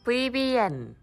VBN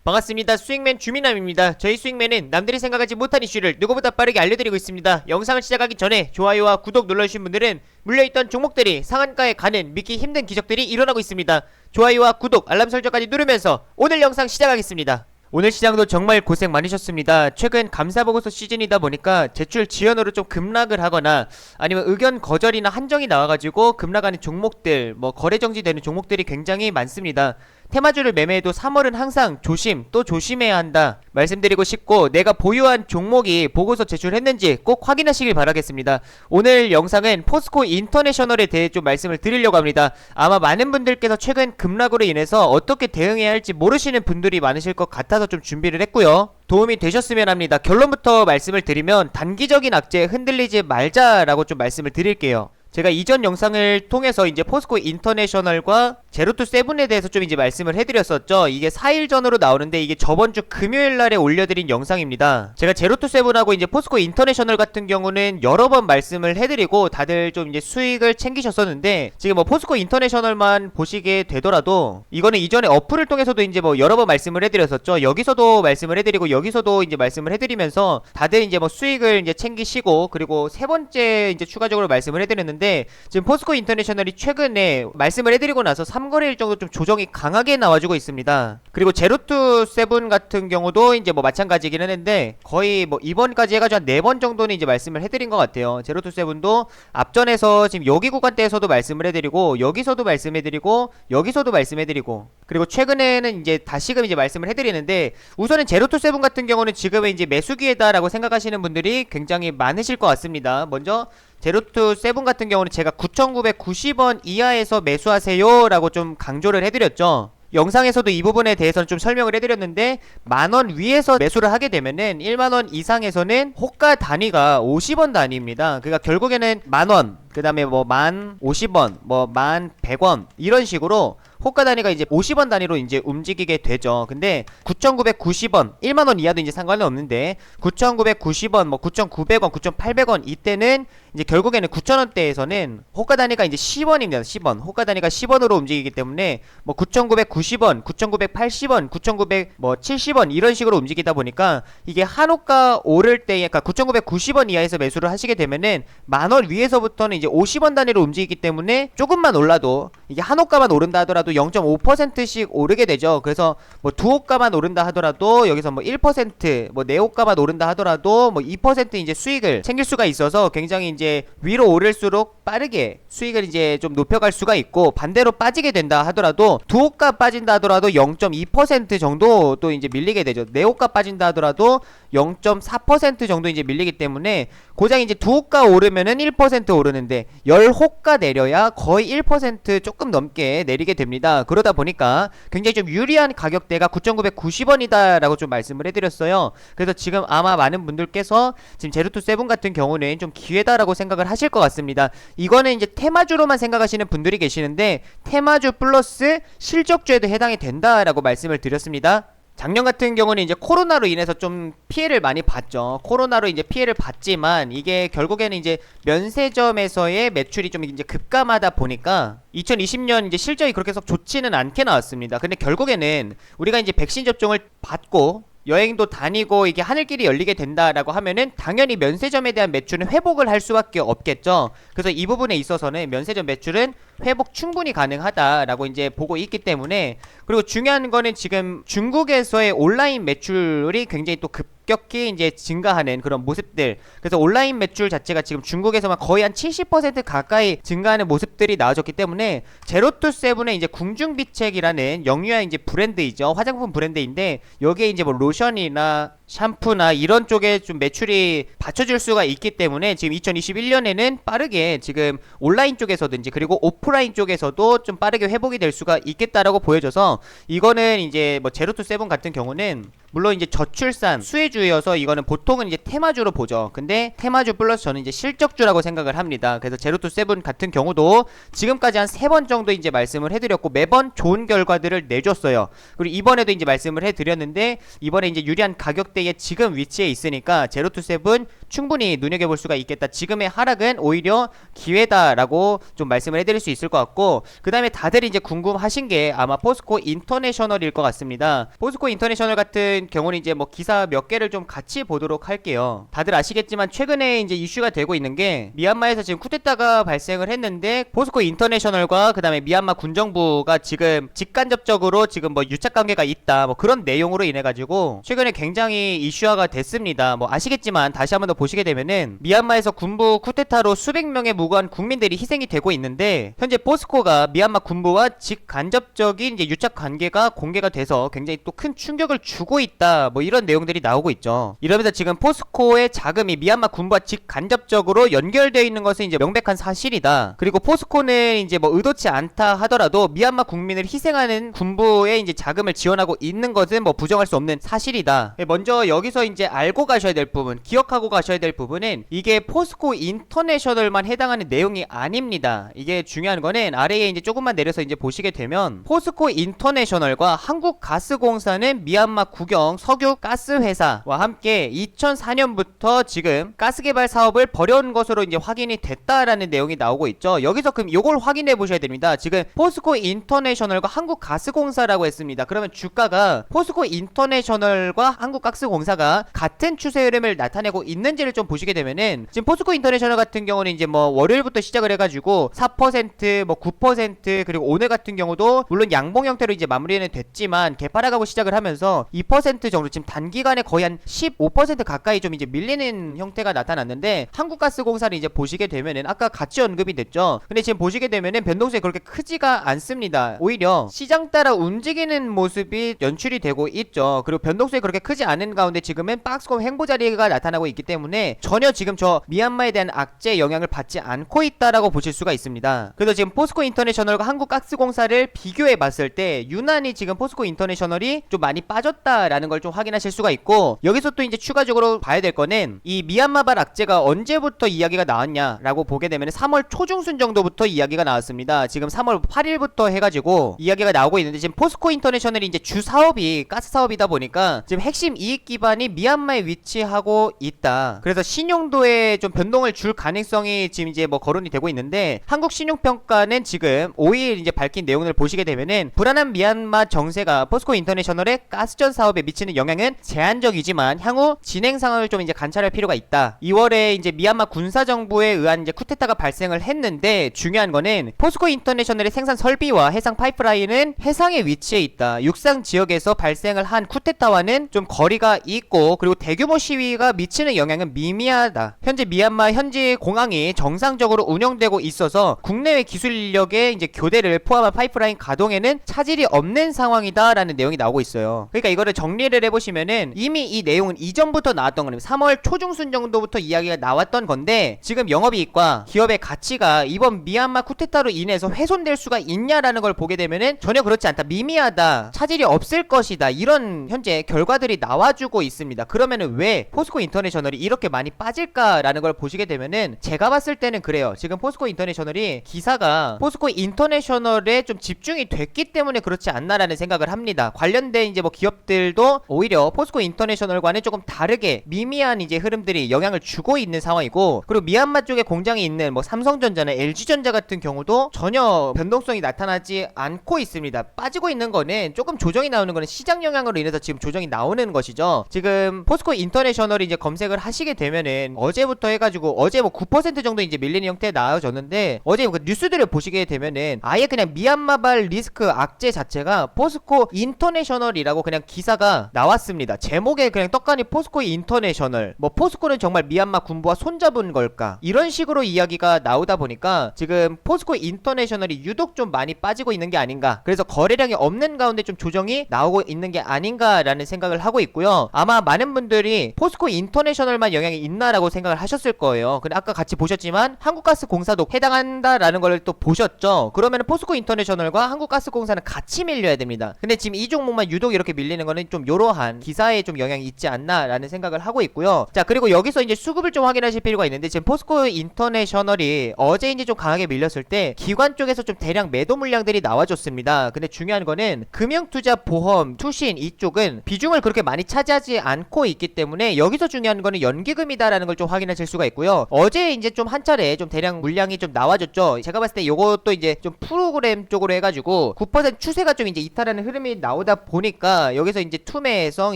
반갑습니다. 수익맨 주민남입니다. 저희 수익맨은 남들이 생각하지 못한 이슈를 누구보다 빠르게 알려드리고 있습니다. 영상을 시작하기 전에 좋아요와 구독 눌러주신 분들은 물려있던 종목들이 상한가에 가는 믿기 힘든 기적들이 일어나고 있습니다. 좋아요와 구독, 알람 설정까지 누르면서 오늘 영상 시작하겠습니다. 오늘 시장도 정말 고생 많으셨습니다. 최근 감사보고서 시즌이다 보니까 제출 지연으로 좀 급락을 하거나 아니면 의견 거절이나 한정이 나와가지고 급락하는 종목들, 거래 정지되는 종목들이 굉장히 많습니다. 테마주를 매매해도 3월은 항상 조심 또 조심해야 한다 말씀드리고 싶고, 내가 보유한 종목이 보고서 제출했는지 꼭 확인하시길 바라겠습니다. 오늘 영상은 포스코 인터내셔널에 대해 좀 말씀을 드리려고 합니다. 아마 많은 분들께서 최근 급락으로 인해서 어떻게 대응해야 할지 모르시는 분들이 많으실 것 같아서 좀 준비를 했고요. 도움이 되셨으면 합니다. 결론부터 말씀을 드리면 단기적인 악재에 흔들리지 말자라고 좀 말씀을 드릴게요. 제가 이전 영상을 통해서 이제 포스코 인터내셔널과 제로투 세븐에 대해서 좀 이제 말씀을 해드렸었죠. 이게 4일 전으로 나오는데 이게 저번주 금요일날에 올려드린 영상입니다. 제가 제로투 세븐하고 이제 포스코 인터내셔널 같은 경우는 여러 번 말씀을 해드리고 다들 좀 이제 수익을 챙기셨었는데, 지금 포스코 인터내셔널만 보시게 되더라도 이거는 이전에 어플을 통해서도 이제 여러 번 말씀을 해드렸었죠. 여기서도 말씀을 해드리고 여기서도 이제 말씀을 해드리면서 다들 이제 수익을 이제 챙기시고, 그리고 세 번째 이제 추가적으로 말씀을 해드렸는데, 지금 포스코 인터내셔널이 최근에 말씀을 해드리고 나서 3거래일 정도 좀 조정이 강하게 나와주고 있습니다. 그리고 제로투 세븐 같은 경우도 이제 마찬가지긴 했는데 거의 이번까지 해가지고 한 4번 정도는 이제 말씀을 해드린 것 같아요. 제로투 세븐도 앞전에서 지금 여기 구간대에서도 말씀을 해드리고 여기서도 말씀해드리고 여기서도 말씀해드리고, 그리고 최근에는 이제 다시금 이제 말씀을 해드리는데, 우선은 제로투 세븐 같은 경우는 지금은 이제 매수기회다라고 생각하시는 분들이 굉장히 많으실 것 같습니다. 먼저 제로투 세븐 같은 경우는 제가 9,990원 이하에서 매수하세요 라고 좀 강조를 해드렸죠. 영상에서도 이 부분에 대해서는 좀 설명을 해드렸는데, 만원 위에서 매수를 하게 되면은 1만원 이상에서는 호가 단위가 50원 단위입니다. 그러니까 결국에는 만원, 그 다음에 1050원, 1100원 이런 식으로 호가 단위가 이제 50원 단위로 이제 움직이게 되죠. 근데 9,990원, 1만원 이하도 이제 상관은 없는데 9,990원, 9,900원, 9,800원 이때는 이제 결국에는 9,000원대에서는 호가 단위가 이제 10원입니다. 10원. 호가 단위가 10원으로 움직이기 때문에 9,990원, 9,980원, 9,970원 이런 식으로 움직이다 보니까 이게 한호가 오를 때, 그러니까 9,990원 이하에서 매수를 하시게 되면은 만원 위에서부터는 이제 50원 단위로 움직이기 때문에 조금만 올라도, 이게 한호가만 오른다 하더라도 0.5%씩 오르게 되죠. 그래서 두 호가만 오른다 하더라도 여기서 1%, 네 호가만 오른다 하더라도 2% 이제 수익을 챙길 수가 있어서 굉장히 이제 위로 오를수록 빠르게 수익을 이제 좀 높여갈 수가 있고, 반대로 빠지게 된다 하더라도 두 호가 빠진다 하더라도 0.2% 정도 또 이제 밀리게 되죠. 네 호가 빠진다 하더라도 0.4% 정도 이제 밀리기 때문에 고작 이제 두 호가 오르면은 1% 오르는데 10호가 내려야 거의 1% 조금 넘게 내리게 됩니다. 그러다 보니까 굉장히 좀 유리한 가격대가 9,990원이다 라고 좀 말씀을 해드렸어요. 그래서 지금 아마 많은 분들께서 지금 제로투 세븐 같은 경우는 좀 기회다라고 생각을 하실 것 같습니다. 이거는 이제 테마주로만 생각하시는 분들이 계시는데 테마주 플러스 실적주에도 해당이 된다라고 말씀을 드렸습니다. 작년 같은 경우는 이제 코로나로 인해서 좀 피해를 많이 봤죠. 코로나로 이제 피해를 봤지만 이게 결국에는 이제 면세점에서의 매출이 좀 이제 급감하다 보니까 2020년 이제 실적이 그렇게 썩 좋지는 않게 나왔습니다. 근데 결국에는 우리가 이제 백신 접종을 받고 여행도 다니고 이게 하늘길이 열리게 된다라고 하면은 당연히 면세점에 대한 매출은 회복을 할 수밖에 없겠죠. 그래서 이 부분에 있어서는 면세점 매출은 회복 충분히 가능하다라고 이제 보고 있기 때문에, 그리고 중요한 거는 지금 중국에서의 온라인 매출이 굉장히 또 급격히 이제 증가하는 그런 모습들. 그래서 온라인 매출 자체가 지금 중국에서만 거의 한 70% 가까이 증가하는 모습들이 나와졌기 때문에 제로투 세븐의 이제 궁중비책이라는 영유아 이제 브랜드이죠. 화장품 브랜드인데 여기에 이제 로션이나 샴푸나 이런 쪽에 좀 매출이 받쳐줄 수가 있기 때문에 지금 2021년에는 빠르게 지금 온라인 쪽에서든지 그리고 오프라인 쪽에서도 좀 빠르게 회복이 될 수가 있겠다라고 보여져서 이거는 이제 뭐 제로투 세븐 같은 경우는 물론 이제 저출산 수혜주여서 이거는 보통은 이제 테마주로 보죠. 근데 테마주 플러스 저는 이제 실적주라고 생각을 합니다. 그래서 제로투 세븐 같은 경우도 지금까지 한 3번 정도 이제 말씀을 해드렸고 매번 좋은 결과들을 내줬어요. 그리고 이번에도 이제 말씀을 해드렸는데 이번에 이제 유리한 가격대에 지금 위치해 있으니까 제로투 세븐 충분히 눈여겨볼 수가 있겠다. 지금의 하락은 오히려 기회다라고 좀 말씀을 해드릴 수 있을 것 같고, 그 다음에 다들 이제 궁금하신 게 아마 포스코 인터내셔널일 것 같습니다. 포스코 인터내셔널 같은 경우는 이제 뭐 기사 몇 개를 좀 같이 보도록 할게요. 다들 아시겠지만 최근에 이제 이슈가 되고 있는 게 미얀마에서 지금 쿠데타가 발생을 했는데 포스코 인터내셔널과 그 다음에 미얀마 군정부가 지금 직간접적으로 지금 뭐 유착 관계가 있다 뭐 그런 내용으로 인해 가지고 최근에 굉장히 이슈화가 됐습니다. 뭐 아시겠지만 다시 한번 더 보시게 되면은 미얀마에서 군부 쿠데타로 수백 명의 무고한 국민들이 희생이 되고 있는데 현재 포스코가 미얀마 군부와 직간접적인 이제 유착 관계가 공개가 돼서 굉장히 또 큰 충격을 주고 있다 뭐 이런 내용들이 나오고 있죠. 이러면서 지금 포스코의 자금이 미얀마 군부와 직간접적으로 연결되어 있는 것은 이제 명백한 사실이다. 그리고 포스코는 이제 뭐 의도치 않다 하더라도 미얀마 국민을 희생하는 군부의 이제 자금을 지원하고 있는 것은 뭐 부정할 수 없는 사실이다. 먼저 여기서 이제 알고 가셔야 될 부분, 기억하고 가셔야 될 부분은 이게 포스코 인터내셔널만 해당하는 내용이 아닙니다. 이게 중요한 거는 아래에 이제 조금만 내려서 이제 보시게 되면 포스코 인터내셔널과 한국가스공사는 미얀마 국영 석유 가스 회사와 함께 2004년부터 지금 가스 개발 사업을 벌여온 것으로 이제 확인이 됐다라는 내용이 나오고 있죠. 여기서 그럼 요걸 확인해 보셔야 됩니다. 지금 포스코 인터내셔널과 한국가스공사라고 했습니다. 그러면 주가가 포스코 인터내셔널과 한국가스공사가 같은 추세 흐름을 나타내고 있는지를 좀 보시게 되면은 지금 포스코 인터내셔널 같은 경우는 이제 뭐 월요일부터 시작을 해가지고 4% 뭐 9% 그리고 오늘 같은 경우도 물론 양봉 형태로 이제 마무리는 됐지만 개파락하고 시작을 하면서 2% 정도 지금 단기간에 거의 한 15% 가까이 좀 이제 밀리는 형태가 나타났는데 한국가스공사를 이제 보시게 되면은 아까 같이 언급이 됐죠. 근데 지금 보시게 되면은 변동성이 그렇게 크지가 않습니다. 오히려 시장 따라 움직이는 모습이 연출이 되고 있죠. 그리고 변동성이 그렇게 크지 않은 가운데 지금은 박스권 횡보 자리가 나타나고 있기 때문에 전혀 지금 저 미얀마에 대한 악재 영향을 받지 않고 있다라고 보실 수가 있습니다. 그래서 지금 포스코 인터내셔널과 한국가스공사를 비교해 봤을 때 유난히 지금 포스코 인터내셔널이 좀 많이 빠졌다라는 걸 좀 확인하실 수가 있고, 여기서 또 이제 추가적으로 봐야 될 거는 이 미얀마발 악재가 언제부터 이야기가 나왔냐라고 보게 되면 3월 초중순 정도부터 이야기가 나왔습니다. 지금 3월 8일부터 해가지고 이야기가 나오고 있는데 지금 포스코 인터내셔널이 이제 주 사업이 가스 사업이다 보니까 지금 핵심 이익 기반이 미얀마에 위치하고 있다. 그래서 신용도에 좀 변동을 줄 가능성이 지금 이제 뭐 거론이 되고 있는데 한국 신용평가는 지금 5일 이제 밝힌 내용을 보시게 되면은 불안한 미얀마 정세가 포스코 인터내셔널의 가스전 사업에 미치는 영향은 제한적이지만 향후 진행 상황을 좀 이제 관찰할 필요가 있다. 2월에 이제 미얀마 군사정부에 의한 이제 쿠데타가 발생을 했는데 중요한 거는 포스코 인터내셔널의 생산 설비와 해상 파이프라인은 해상에 위치해 있다. 육상 지역에서 발생을 한 쿠데타와는 좀 거리가 있고 그리고 대규모 시위가 미치는 영향은 미미하다. 현재 미얀마 현지 공항이 정상적으로 운영되고 있어서 국내외 기술 인력의 이제 교대를 포함한 파이프라인 가동에는 차질이 없는 상황이다라는 내용이 나오고 있어요. 그러니까 이거를 정리를 해보시면은 이미 이 내용은 이전부터 나왔던 겁니다. 3월 초중순 정도부터 이야기가 나왔던 건데 지금 영업이익과 기업의 가치가 이번 미얀마 쿠데타로 인해서 훼손될 수가 있냐라는 걸 보게 되면은 전혀 그렇지 않다. 미미하다. 차질이 없을 것이다. 이런 현재 결과들이 나와주고 있습니다. 그러면은 왜 포스코 인터내셔널이 이렇게 많이 빠질까라는 걸 보시게 되면은 제가 봤을 때는 그래요. 지금 포스코 인터내셔널이 기사가 포스코 인터내셔널에 좀 집중이 됐기 때문에 그렇지 않나라는 생각을 합니다. 관련된 이제 뭐 기업들도 오히려 포스코 인터내셔널과는 조금 다르게 미미한 이제 흐름들이 영향을 주고 있는 상황이고, 그리고 미얀마 쪽에 공장이 있는 뭐 삼성전자나 LG전자 같은 경우도 전혀 변동성이 나타나지 않고 있습니다. 빠지고 있는 거는 조금 조정이 나오는 거는 시장 영향으로 인해서 지금 조정이 나오는 것이죠. 지금 포스코 인터내셔널이 이제 검색을 하시게 되면은 어제부터 해가지고 어제 뭐 9% 정도 이제 밀리는 형태에 나와졌는데 어제 그 뉴스들을 보시게 되면은 아예 그냥 미얀마발 리스크 악재 자체가 포스코 인터내셔널이라고 그냥 기사가 나왔습니다. 제목에 그냥 떡하니 포스코 인터내셔널, 뭐 포스코는 정말 미얀마 군부와 손잡은 걸까, 이런 식으로 이야기가 나오다 보니까 지금 포스코 인터내셔널이 유독 좀 많이 빠지고 있는 게 아닌가, 그래서 거래량이 없는 가운데 좀 조정이 나오고 있는 게 아닌가라는 생각을 하고 있고요. 있는데요. 아마 많은 분들이 포스코 인터내셔널만 영향이 있나라고 생각을 하셨을 거예요. 근데 아까 같이 보셨지만 한국가스공사도 해당한다라는 걸 또 보셨죠. 그러면 포스코 인터내셔널과 한국가스공사는 같이 밀려야 됩니다. 근데 지금 이 종목만 유독 이렇게 밀리는 거는 좀 요러한 기사에 좀 영향이 있지 않나라는 생각을 하고 있고요. 자, 그리고 여기서 이제 수급을 좀 확인하실 필요가 있는데, 지금 포스코 인터내셔널이 어제 이제 좀 강하게 밀렸을 때 기관 쪽에서 좀 대량 매도 물량들이 나와줬습니다. 근데 중요한 거는 금융투자 보험 투신 이쪽은 비중을 그렇게 많이 차지하지 않고 있기 때문에 여기서 중요한 거는 연기금이다라는 걸 좀 확인하실 수가 있고요. 어제 이제 좀 한 차례 좀 대량 물량이 좀 나와줬죠. 제가 봤을 때 요것도 이제 좀 프로그램 쪽으로 해가지고 9% 추세가 좀 이제 이탈하는 흐름이 나오다 보니까 여기서 이제 투매성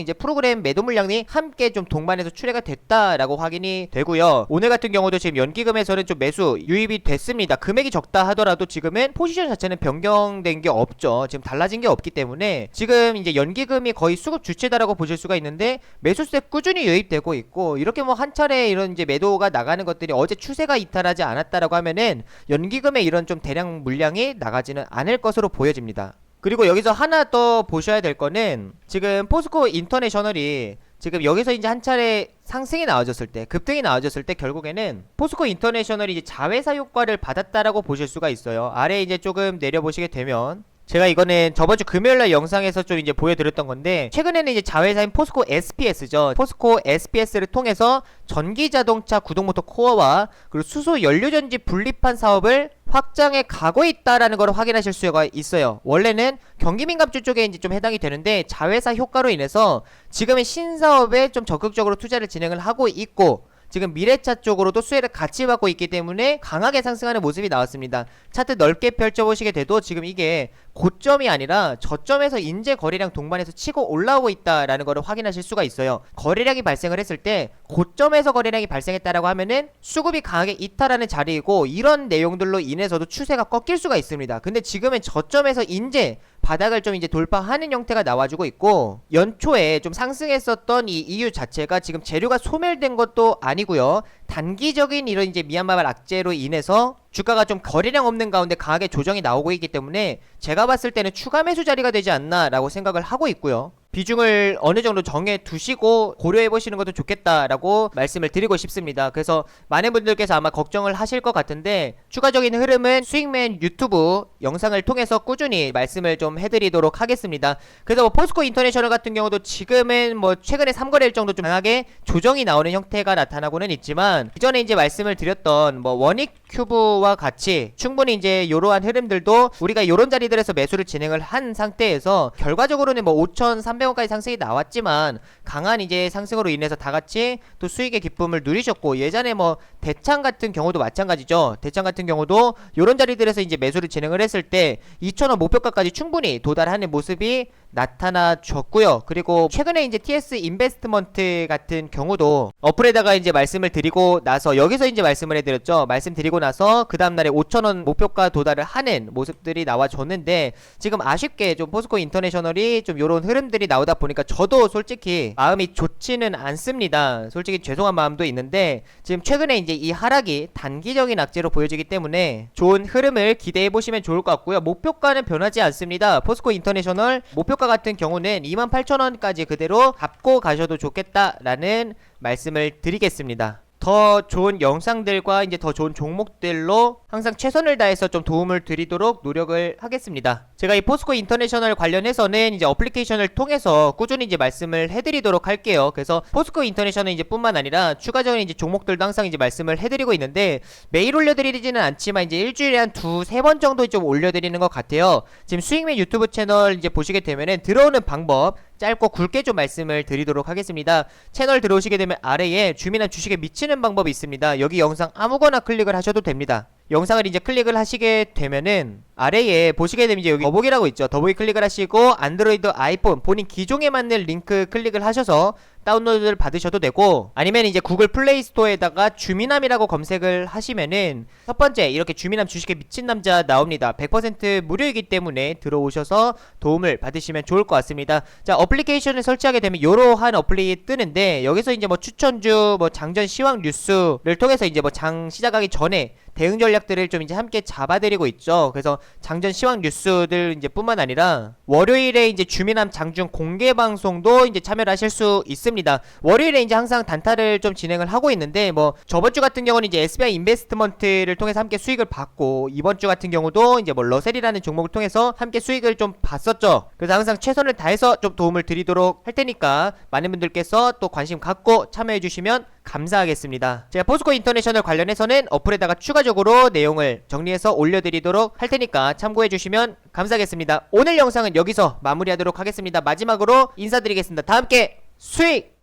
이제 프로그램 매도 물량이 함께 좀 동반해서 출회가 됐다라고 확인이 되고요. 오늘 같은 경우도 지금 연기금에서는 좀 매수 유입이 됐습니다. 금액이 적다 하더라도 지금은 포지션 자체는 변경된 게 없죠. 지금 달라진 게 없기 때문에 지금 이제 연기금이 거의 수급 주체다라고 보실 수가 있는데 매수세 꾸준히 유입되고 있고, 이렇게 뭐 한 차례 이런 이제 매도가 나가는 것들이 어제 추세가 이탈하지 않았다라고 하면은 연기금의 이런 좀 대량 물량이 나가지는 않을 것으로 보여집니다. 그리고 여기서 하나 더 보셔야 될 거는 지금 포스코 인터내셔널이 지금 여기서 이제 한 차례 상승이 나와줬을 때, 급등이 나와줬을 때 결국에는 포스코 인터내셔널이 이제 자회사 효과를 받았다라고 보실 수가 있어요. 아래 이제 조금 내려보시게 되면, 제가 이거는 저번주 금요일날 영상에서 좀 이제 보여드렸던 건데, 최근에는 이제 자회사인 포스코 SPS죠. 포스코 SPS를 통해서 전기자동차 구동모터 코어와 그리고 수소 연료전지 분리판 사업을 확장해 가고 있다라는 걸 확인하실 수가 있어요. 원래는 경기민감주 쪽에 이제 좀 해당이 되는데 자회사 효과로 인해서 지금은 신사업에 좀 적극적으로 투자를 진행을 하고 있고, 지금 미래차 쪽으로도 수혜를 같이 받고 있기 때문에 강하게 상승하는 모습이 나왔습니다. 차트 넓게 펼쳐보시게 돼도 지금 이게 고점이 아니라 저점에서 인제 거래량 동반해서 치고 올라오고 있다라는 것을 확인하실 수가 있어요. 거래량이 발생을 했을 때 고점에서 거래량이 발생했다라고 하면은 수급이 강하게 이탈하는 자리이고, 이런 내용들로 인해서도 추세가 꺾일 수가 있습니다. 근데 지금은 저점에서 인제 바닥을 좀 이제 돌파하는 형태가 나와주고 있고, 연초에 좀 상승했었던 이 이유 자체가 지금 재료가 소멸된 것도 아니고요. 단기적인 이런 이제 미얀마발 악재로 인해서 주가가 좀 거래량 없는 가운데 강하게 조정이 나오고 있기 때문에 제가 봤을 때는 추가 매수 자리가 되지 않나 라고 생각을 하고 있고요. 비중을 어느 정도 정해 두시고 고려해 보시는 것도 좋겠다라고 말씀을 드리고 싶습니다. 그래서 많은 분들께서 아마 걱정을 하실 것 같은데, 추가적인 흐름은 스윙맨 유튜브 영상을 통해서 꾸준히 말씀을 좀 해드리도록 하겠습니다. 그래서 뭐 포스코 인터내셔널 같은 경우도 지금은 뭐 최근에 3거래일 정도 좀 강하게 조정이 나오는 형태가 나타나고는 있지만, 이전에 이제 말씀을 드렸던 뭐 원익 큐브와 같이 충분히 이제 이러한 흐름들도 우리가 이런 자리들에서 매수를 진행을 한 상태에서 결과적으로는 뭐 5,300원까지 상승이 나왔지만 강한 이제 상승으로 인해서 다 같이 또 수익의 기쁨을 누리셨고, 예전에 뭐 대창 같은 경우도 마찬가지죠. 대창 같은 경우도 이런 자리들에서 이제 매수를 진행을 했을 때 2,000원 목표가까지 충분히 도달하는 모습이 나타나줬고요. 그리고 최근에 이제 TS 인베스트먼트 같은 경우도 어플에다가 이제 말씀을 드리고 나서, 여기서 이제 말씀을 해드렸죠. 말씀드리고 나서 그 다음날에 5,000원 목표가 도달을 하는 모습들이 나와줬는데, 지금 아쉽게 좀 포스코 인터내셔널이 좀 요런 흐름들이 나오다 보니까 저도 솔직히 마음이 좋지는 않습니다. 솔직히 죄송한 마음도 있는데, 지금 최근에 이제 이 하락이 단기적인 악재로 보여지기 때문에 좋은 흐름을 기대해 보시면 좋을 것 같고요. 목표가는 변하지 않습니다. 포스코 인터내셔널 목표가 같은 경우는 28,000원까지 그대로 갖고 가셔도 좋겠다라는 말씀을 드리겠습니다. 더 좋은 영상들과 이제 더 좋은 종목들로 항상 최선을 다해서 좀 도움을 드리도록 노력을 하겠습니다. 제가 이 포스코 인터내셔널 관련해서는 이제 어플리케이션을 통해서 꾸준히 이제 말씀을 해드리도록 할게요. 그래서 포스코 인터내셔널 이제 뿐만 아니라 추가적인 이제 종목들도 항상 이제 말씀을 해드리고 있는데, 매일 올려드리지는 않지만 이제 일주일에 한 2-3번 정도 좀 올려드리는 것 같아요. 지금 수익맨 유튜브 채널 이제 보시게 되면은 들어오는 방법 짧고 굵게 좀 말씀을 드리도록 하겠습니다. 채널 들어오시게 되면 아래에 주민한 주식에 미치는 방법이 있습니다. 여기 영상 아무거나 클릭을 하셔도 됩니다. 영상을 이제 클릭을 하시게 되면은 아래에 보시게 되면 이제 여기 더보기라고 있죠. 더보기 클릭을 하시고 안드로이드, 아이폰 본인 기종에 맞는 링크 클릭을 하셔서 다운로드를 받으셔도 되고, 아니면 이제 구글 플레이 스토어에다가 주민함이라고 검색을 하시면은 첫 번째 이렇게 주민함 주식에 미친 남자 나옵니다. 100% 무료이기 때문에 들어오셔서 도움을 받으시면 좋을 것 같습니다. 자, 어플리케이션을 설치하게 되면 이러한 어플이 뜨는데, 여기서 이제 뭐 추천주, 뭐 장전 시황 뉴스를 통해서 이제 뭐 장 시작하기 전에 대응 전략들을 좀 이제 함께 잡아드리고 있죠. 그래서 장전 시황 뉴스들 이제 뿐만 아니라 월요일에 이제 주민함 장중 공개 방송도 이제 참여를 하실 수 있습니다. 월요일에 이제 항상 단타를 좀 진행을 하고 있는데 뭐 저번 주 같은 경우는 이제 SBI 인베스트먼트를 통해서 함께 수익을 받고 이번 주 같은 경우도 이제 뭐 러셀이라는 종목을 통해서 함께 수익을 좀 봤었죠. 그래서 항상 최선을 다해서 좀 도움을 드리도록 할 테니까 많은 분들께서 또 관심 갖고 참여해 주시면 감사하겠습니다. 제가 포스코 인터내셔널 관련해서는 어플에다가 추가적으로 내용을 정리해서 올려드리도록 할 테니까 참고해 주시면 감사하겠습니다. 오늘 영상은 여기서 마무리하도록 하겠습니다. 마지막으로 인사드리겠습니다. 다 함께 수익!